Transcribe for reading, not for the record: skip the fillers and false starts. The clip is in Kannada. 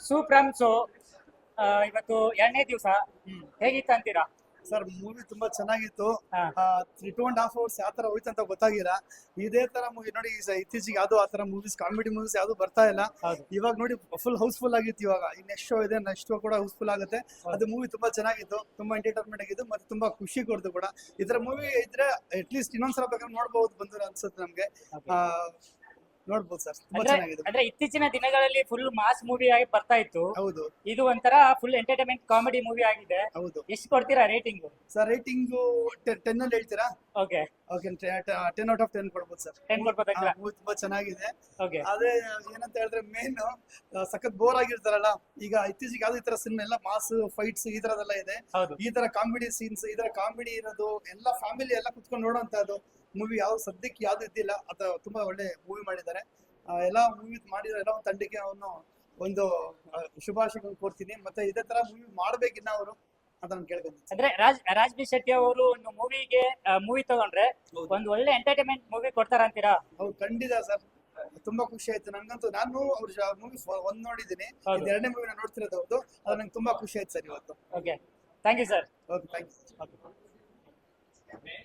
ಸೂಪ್ರಮ್ಸು ಇವತ್ತು 2ನೇ ದಿವಸ ಹೇಗಿತ್ತು ಅಂತೀರಾ? ಸರ್ ಮೂವಿ ತುಂಬಾ ಚೆನ್ನಾಗಿತ್ತು. ಹಾ. 2.5 hours ಯಾವ ತರ ಹೋಯ್ತು ಅಂತ ಗೊತ್ತಾಗಿಲ್ಲ. ಇದೇ ತರ ಮೂವಿ ನೋಡಿ ಇತ್ತೀಚೆಗೆ ಯಾವ್ದು ಆ ತರ ಮೂವೀಸ್, ಕಾಮಿಡಿ ಮೂವೀಸ್ ಯಾವ್ದು ಬರ್ತಾ ಇಲ್ಲ. ಹೌದು. ಇವಾಗ ನೋಡಿ ಫುಲ್ ಹೌಸ್ಫುಲ್ ಆಗಿತ್ತು. ಇವಾಗ ಈ ನೆಕ್ಸ್ಟ್ ಶೋ ಇದೆ, ನೆಕ್ಸ್ಟ್ ಶೋ ಕೂಡ ಹೌಸ್ಫುಲ್ ಆಗುತ್ತೆ. ಅದು ಮೂವಿ ತುಂಬಾ ಚೆನ್ನಾಗಿತ್ತು, ತುಂಬಾ ಎಂಟರ್ಟೈನ್ಮೆಂಟ್ ಆಗಿತ್ತು, ಮತ್ತೆ ತುಂಬಾ ಖುಷಿ ಕೊಡ್ತು ಕೂಡ. ಈ ತರ ಮೂವಿ ಇದ್ರೆ ಅಟ್ಲೀಸ್ಟ್ ಇನ್ನೊಂದ್ಸಲ ಬೇಕಾದ್ರೆ ನೋಡ್ಬಹುದು ಬಂದು ಅನ್ಸುತ್ತೆ ನಮ್ಗೆ. ನೋಡ್ಬೋದು ಸರ್, ತುಂಬಾ ಚೆನ್ನಾಗಿದೆ. ಅಂದ್ರೆ ಇತ್ತೀಚಿನ ದಿನಗಳಲ್ಲಿ ಫುಲ್ ಮಾಸ್ ಮೂವಿ ಆಗಿ ಬರ್ತಾ ಇತ್ತು. ಹೌದು ಇದು ಒಂಥರ ಫುಲ್ ಎಂಟರ್ಟೈನ್ಮೆಂಟ್ ಕಾಮಿಡಿ ಮೂವಿ ಆಗಿದೆ. ಹೌದು ಎಷ್ಟು ಕೊಡ್ತೀರಾ ರೇಟಿಂಗ್? ಸರ್ ರೇಟಿಂಗು 10 ಅಲ್ಲಿ ಹೇಳ್ತೀರಾ? ಓಕೆ, ಓಕೆ, 10 out of 10 ಕೊಡ್ಬೋದು ಸರ್. 10 ಕೊಡ್ಬೋದಾ? ಮೂವಿ ತುಂಬಾ ಚೆನ್ನಾಗಿದೆ. ಓಕೆ, ಅದೇ ಏನಂತ ಹೇಳಿದ್ರೆ ಮೇನ್ ಸಖತ್ ಬೋರ್ ಆಗಿರ್ತಾರಲ್ಲ, ಈಗ ಇತ್ತೀಚೆಗೆ ಯಾವ್ದು ಈ ತರ ಸಿನಿಮಾ ಎಲ್ಲ ಮಾಸ್ ಫೈಟ್ಸ್ ಈ ತರದೆಲ್ಲ ಇದೆ. ಹೌದು. ಈ ತರ ಕಾಮಿಡಿ ಸೀನ್ಸ್, ಈ ತರ ಕಾಮಿಡಿ ಇರೋದು ಎಲ್ಲ ಫ್ಯಾಮಿಲಿ ಎಲ್ಲ ಕುತ್ಕೊಂಡು ನೋಡೋಂತದ್ದು ಮೂವಿ ಯಾವ್ದು ಸದ್ಯಕ್ಕೆ ಯಾವ್ದು ಇದ್ದಿಲ್ಲ. ಅದು ತುಂಬಾ ಒಳ್ಳೆ ಮೂವಿ ಮಾಡಿದ್ದಾರೆ. ಎಲ್ಲ ಮೂವಿ ಮಾಡಿರೋ ಎಲ್ಲ ಒಂದು ತಂಡಕ್ಕೆ ಅವನು ಒಂದು ಶುಭಾಶಯಗಳನ್ನು ಕೋರ್ತೀನಿ. ಮತ್ತೆ ಇದೇ ತರ ಮೂವಿ ಮಾಡ್ಬೇಕಿನ್ನ ಅವರು ಅಂತ ನಾನು ಕೇಳ್ಕೊಂತೀನಿ. ಅಂದ್ರೆ ರಾಜ್ ಬಿ ಶೆಟ್ಟಿ ಅವರು ಒಂದು ಮೂವಿ ತಗೊಂಡ್ರೆ ಒಂದು ಒಳ್ಳೆ ಎಂಟರ್ಟೈನ್ಮೆಂಟ್ ಮೂವಿ ಕೊಡ್ತಾರ ಅಂತೀರಾ? ಅವ್ರು ಖಂಡಿತ ಸರ್, ತುಂಬಾ ಖುಷಿ ಆಯ್ತು ನಂಗಂತೂ. ನಾನು ಅವ್ರ ಮೂವಿ ಒಂದ್ ನೋಡಿದ್ದೀನಿ, ಹೌದು. 2ನೇ ಮೂವಿ ನೋಡ್ತಿರೋದು ಅವ್ರದ್ದು. ಅದು ನಂಗೆ ತುಂಬಾ ಖುಷಿ ಆಯ್ತು ಸರ್ ಇವತ್ತು. Okay, thank you sir. Okay, thank you.